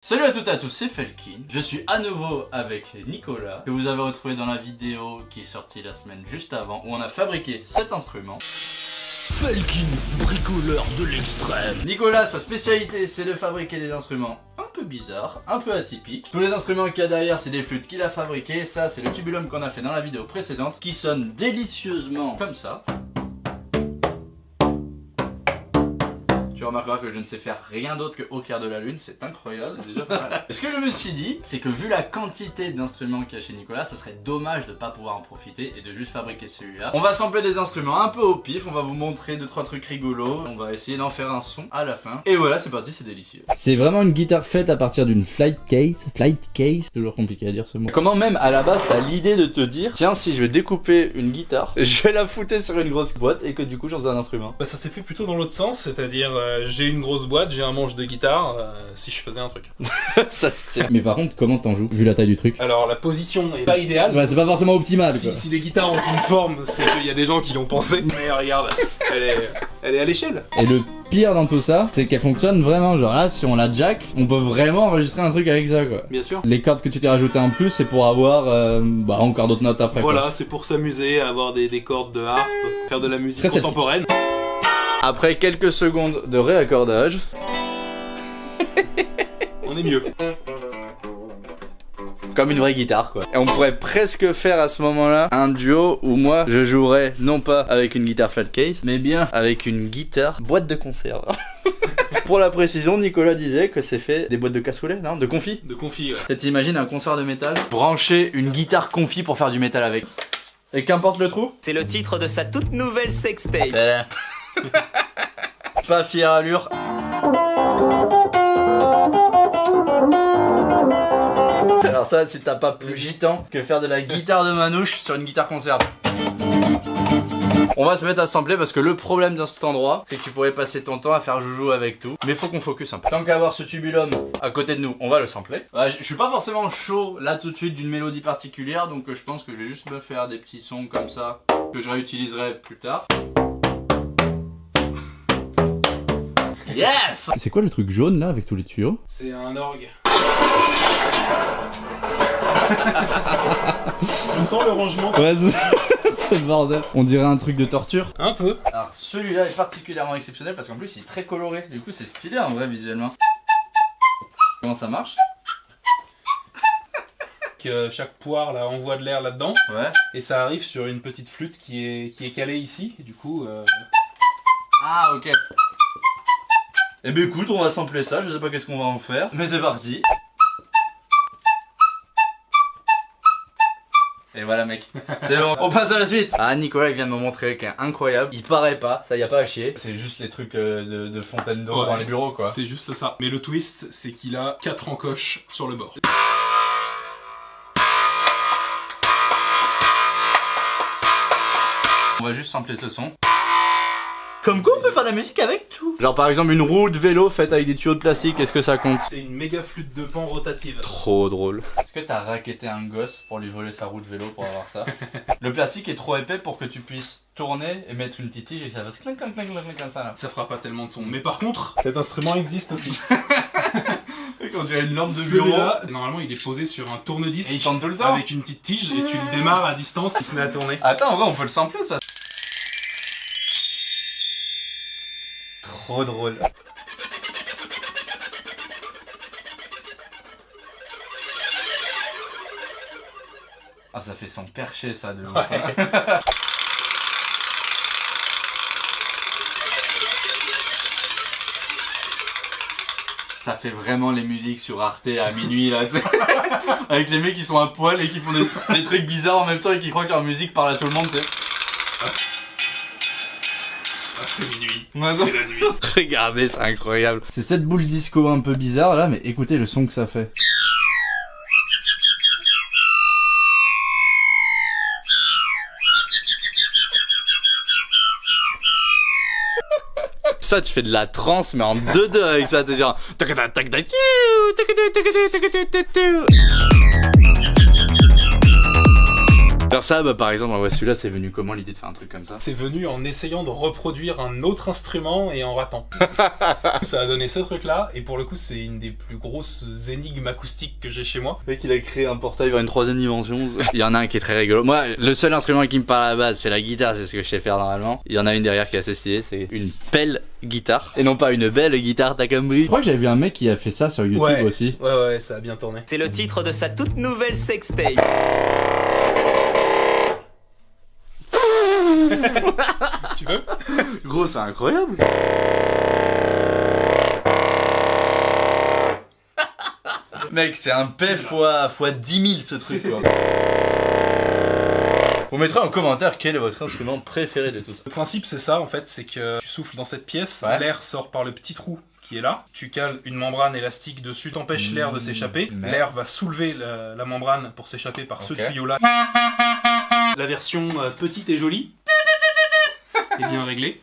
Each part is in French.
Salut à toutes et à tous, c'est Felkin. Je suis à nouveau avec Nicolas, que vous avez retrouvé dans la vidéo qui est sortie la semaine juste avant, où on a fabriqué cet instrument. Felkin, bricoleur de l'extrême. Nicolas, sa spécialité, c'est de fabriquer des instruments un peu bizarres, un peu atypiques. Tous les instruments qu'il y a derrière, c'est des flûtes qu'il a fabriquées. Ça, c'est le tubulum qu'on a fait dans la vidéo précédente, qui sonne délicieusement comme ça. Tu remarqueras que je ne sais faire rien d'autre que au clair de la lune, c'est incroyable. C'est déjà pas mal. Ce que je me suis dit, c'est que vu la quantité d'instruments qu'il y a chez Nicolas, ça serait dommage de pas pouvoir en profiter et de juste fabriquer celui-là. On va sampler des instruments un peu au pif, on va vous montrer 2-3 trucs rigolos, on va essayer d'en faire un son à la fin. Et voilà, c'est parti, c'est délicieux. C'est vraiment une guitare faite à partir d'une flight case, toujours compliqué à dire ce mot. Comment même à la base t'as l'idée de te dire, tiens, si je vais découper une guitare, je vais la foutre sur une grosse boîte et que du coup j'en faisais un instrument. Bah ça s'est fait plutôt dans l'autre sens, c'est-à-dire j'ai une grosse boîte, j'ai un manche de guitare, si je faisais un truc. Ça se tient. Mais par contre, comment t'en joues, vu la taille du truc? Alors la position est pas idéale. Ouais, c'est pas forcément optimal quoi. Si les guitares ont une forme, c'est qu'il y a des gens qui y ont pensé. Mais regarde, elle est à l'échelle. Et le pire dans tout ça, c'est qu'elle fonctionne vraiment. Genre là, si on la jack, on peut vraiment enregistrer un truc avec ça quoi. Bien sûr. Les cordes que tu t'es rajouté en plus, c'est pour avoir encore d'autres notes après. Voilà, c'est pour s'amuser, avoir des cordes de harpe, faire de la musique Très contemporaine. Après quelques secondes de réaccordage, On est mieux. comme une vraie guitare quoi. Et on pourrait presque faire à ce moment-là un duo où moi je jouerais non pas avec une guitare flat case, mais bien avec une guitare boîte de conserve. Pour la précision, Nicolas disait que c'est fait des boîtes de cassoulet, non? De confit. De confit, ouais. Tu t'imagines un concert de métal, brancher une guitare confit pour faire du métal avec. Et qu'importe le trou. C'est le titre de sa toute nouvelle sextape. Pas fière allure. Alors ça, c'est t'as pas plus gitan que faire de la guitare de manouche sur une guitare conserve. On va se mettre à sampler parce que le problème dans cet endroit, c'est que tu pourrais passer ton temps à faire joujou avec tout. Mais faut qu'on focus un peu. Tant qu'à avoir ce tubulum à côté de nous, on va le sampler. Je suis pas forcément chaud là tout de suite d'une mélodie particulière, donc je pense que je vais juste me faire des petits sons comme ça que je réutiliserai plus tard. Yes! C'est quoi le truc jaune là avec tous les tuyaux? C'est un orgue. Je sens le rangement. Ouais, c'est le bordel. On dirait un truc de torture. Un peu. Alors celui-là est particulièrement exceptionnel parce qu'en plus il est très coloré. Du coup c'est stylé en vrai visuellement. Comment ça marche? Que chaque poire là envoie de l'air là-dedans. Ouais. Et ça arrive sur une petite flûte qui est calée ici. Et du coup. Ah ok. Eh ben écoute, on va sampler ça, je sais pas qu'est-ce qu'on va en faire, mais c'est parti. Et voilà mec, c'est bon, on passe à la suite. Ah Nicolas il vient de me montrer qu'un incroyable, il paraît pas, ça y a pas à chier. C'est juste les trucs de fontaine d'eau Ouais. dans les bureaux quoi. C'est juste ça. Mais le twist, c'est qu'il a 4 encoches sur le bord. On va juste sampler ce son. Comme quoi on peut faire de la musique avec tout. Genre par exemple une roue de vélo faite avec des tuyaux de plastique, est-ce que ça compte? C'est une méga flûte de pan rotative. Trop drôle. Est-ce que t'as racketté un gosse pour lui voler sa roue de vélo pour avoir ça? Le plastique est trop épais pour que tu puisses tourner et mettre une petite tige et que ça fasse clink clink clink clink comme ça là. Ça fera pas tellement de son. Mais par contre, cet instrument existe aussi. On dirait une lampe de bureau. Celui-là, normalement, il est posé sur un tourne-disque. Et il tourne tout le temps. Avec une petite tige et tu le démarres à distance, il se met à tourner. Attends, en vrai on peut le sampler ça. Trop drôle. Ah ça fait son perché ça de ouf. Ouais. Ça fait vraiment les musiques sur Arte à minuit là, tu sais. Avec les mecs qui sont à poil et qui font des trucs bizarres en même temps et qui croient que leur musique parle à tout le monde, tu sais. Ah, c'est minuit. Ouais, C'est la nuit. Regardez, c'est incroyable. C'est cette boule disco un peu bizarre là, mais écoutez le son que ça fait. Ça, tu fais de la trance, mais en 2-2 avec ça, t'es genre. Faire ça, bah par exemple, ouais, celui-là, c'est venu comment l'idée de faire un truc comme ça? C'est venu en essayant de reproduire un autre instrument et en ratant. Ça a donné ce truc-là, et pour le coup, c'est une des plus grosses énigmes acoustiques que j'ai chez moi. Le mec, il a créé un portail vers une troisième dimension. Il y en a un qui est très rigolo. Moi, le seul instrument qui me parle à la base, c'est la guitare, c'est ce que je sais faire normalement. Il y en a une derrière qui est assez stylée, c'est une pelle guitare. Et non pas une belle guitare Takambi. Je crois que j'avais vu un mec qui a fait ça sur YouTube Ouais. aussi. Ouais, ça a bien tourné. C'est le titre de sa toute nouvelle sextape. Tu veux? Gros, c'est incroyable. Mec, c'est un P fois 10 000 ce truc quoi. Vous mettrez en commentaire quel est votre instrument préféré de tout ça. Le principe, c'est ça en fait, c'est que tu souffles dans cette pièce, Ouais. l'air sort par le petit trou qui est là, tu cales une membrane élastique dessus, t'empêches l'air de s'échapper, Merde. l'air va soulever la membrane pour s'échapper par ce Ok. tuyau là. La version petite et jolie est bien réglée.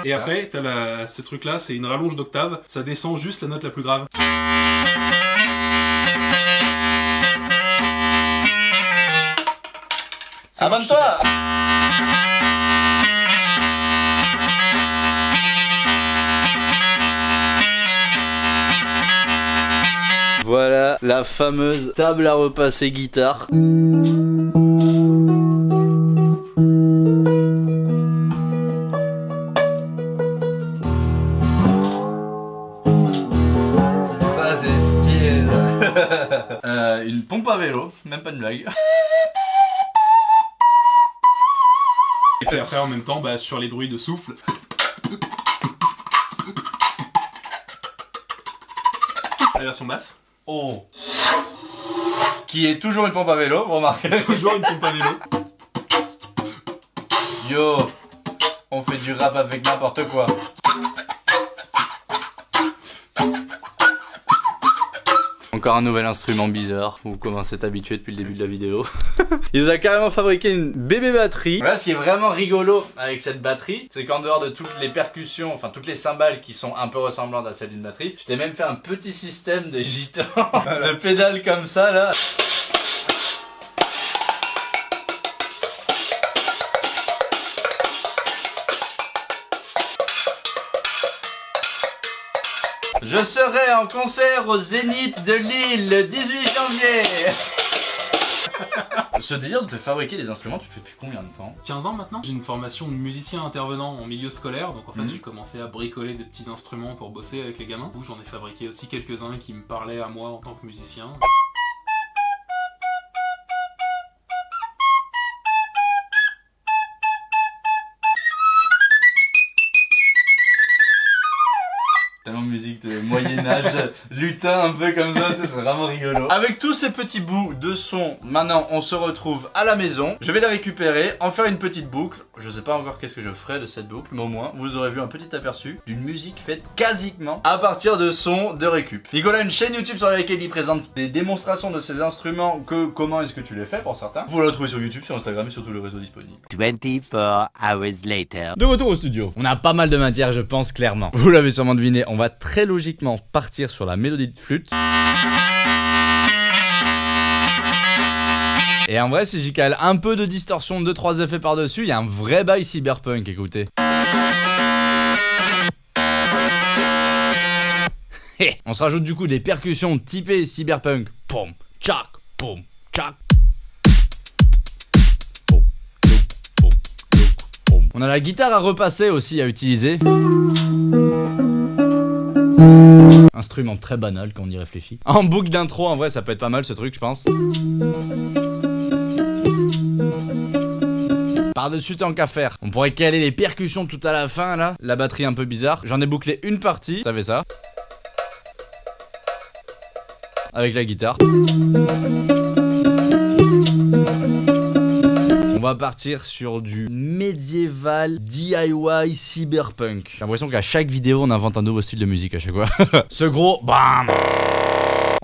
Et après, t'as ce truc là, c'est une rallonge d'octave, ça descend juste la note la plus grave. Ça marche Abonne-toi. Voilà la fameuse table à repasser guitare. Ça c'est stylé. Une pompe à vélo, même pas de blague. Et puis après, en même temps, bah, sur les bruits de souffle. La version basse. Oh. Qui est toujours une pompe à vélo, vous remarquez. Toujours une pompe à vélo. Yo, on fait du rap avec n'importe quoi. Encore un nouvel instrument bizarre, vous commencez à être habitué depuis le début de la vidéo. Il nous a carrément fabriqué une bébé batterie. Voilà, ce qui est vraiment rigolo avec cette batterie, c'est qu'en dehors de toutes les percussions, enfin toutes les cymbales qui sont un peu ressemblantes à celles d'une batterie, je t'ai même fait un petit système de gitans, de pédales comme ça là. Je serai en concert au Zénith de Lille le 18 janvier. Ce délire de te fabriquer des instruments, tu le fais depuis combien de temps? 15 ans maintenant. J'ai une formation de musicien intervenant en milieu scolaire, donc en fait j'ai commencé à bricoler des petits instruments pour bosser avec les gamins. J'en ai fabriqué aussi quelques-uns qui me parlaient à moi en tant que musicien. Tellement musique de Moyen-Âge, lutin un peu comme ça, c'est vraiment rigolo. Avec tous ces petits bouts de son, maintenant on se retrouve à la maison. Je vais les récupérer, en faire une petite boucle. Je sais pas encore qu'est-ce que je ferai de cette boucle, mais au moins vous aurez vu un petit aperçu d'une musique faite quasiment à partir de sons de récup. Nicolas a une chaîne YouTube sur laquelle il présente des démonstrations de ses instruments, comment est-ce que tu les fais pour certains. Vous la retrouvez sur YouTube, sur Instagram et sur tous les réseaux disponibles. 24 hours later. De retour au studio. On a pas mal de matière, je pense, clairement. Vous l'avez sûrement deviné, on va très logiquement partir sur la mélodie de flûte. Et en vrai, si j'y cale un peu de distorsion, 2-3 effets par-dessus, il y a un vrai bail cyberpunk, écoutez. On se rajoute du coup des percussions typées cyberpunk. Pom, tchac, pom, tchac. On a la guitare à repasser aussi à utiliser. Instrument très banal quand on y réfléchit. En boucle d'intro, en vrai, ça peut être pas mal ce truc, je pense. Par-dessus, tant qu'à faire. On pourrait caler les percussions tout à la fin, là. La batterie un peu bizarre. J'en ai bouclé une partie, ça fait ça. Avec la guitare. On va partir sur du médiéval DIY cyberpunk. J'ai l'impression qu'à chaque vidéo on invente un nouveau style de musique à chaque fois. Ce gros BAM.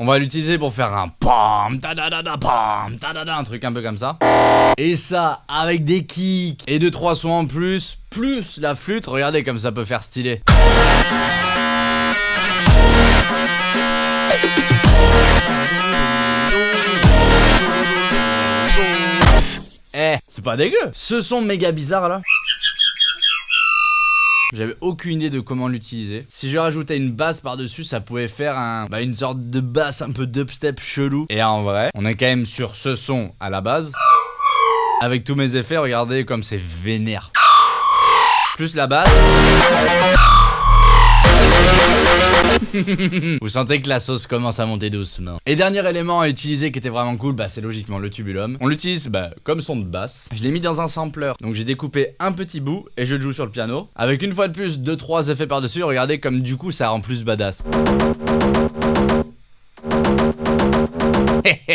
On va l'utiliser pour faire un pam, ta-da-da-da, pam, ta-da-da, un truc un peu comme ça. Et ça, avec des kicks et 2-3 sons en plus, plus la flûte, regardez comme ça peut faire stylé. Eh, c'est pas dégueu. Ce son méga bizarre là. J'avais aucune idée de comment l'utiliser. Si je rajoutais une basse par-dessus, ça pouvait faire une sorte de basse un peu dubstep chelou. Et en vrai, on est quand même sur ce son à la base. Avec tous mes effets, regardez comme c'est vénère. Plus la basse. Vous sentez que la sauce commence à monter doucement. Et dernier élément à utiliser qui était vraiment cool, c'est logiquement le tubulum. On l'utilise comme son de basse. Je l'ai mis dans un sampler. Donc j'ai découpé un petit bout et je le joue sur le piano. Avec une fois de plus 2-3 effets par-dessus. Regardez comme du coup ça rend plus badass.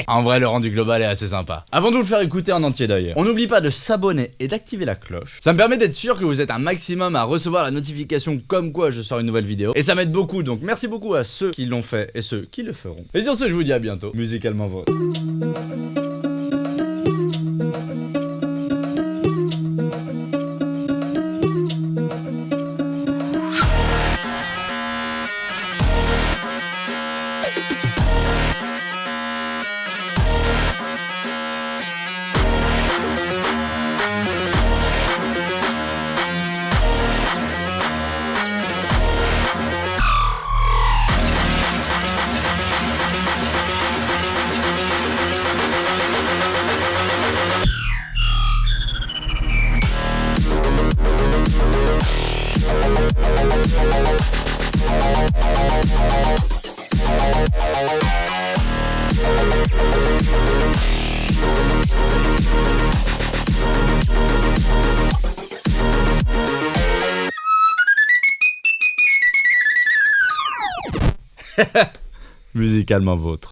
En vrai, le rendu global est assez sympa. Avant de vous le faire écouter en entier d'ailleurs, on n'oublie pas de s'abonner et d'activer la cloche. Ça me permet d'être sûr que vous êtes un maximum à recevoir la notification comme quoi je sors une nouvelle vidéo. Et ça m'aide beaucoup, donc merci beaucoup à ceux qui l'ont fait et ceux qui le feront. Et sur ce, je vous dis à bientôt. Musicalement vôtre. Musicalement vôtre.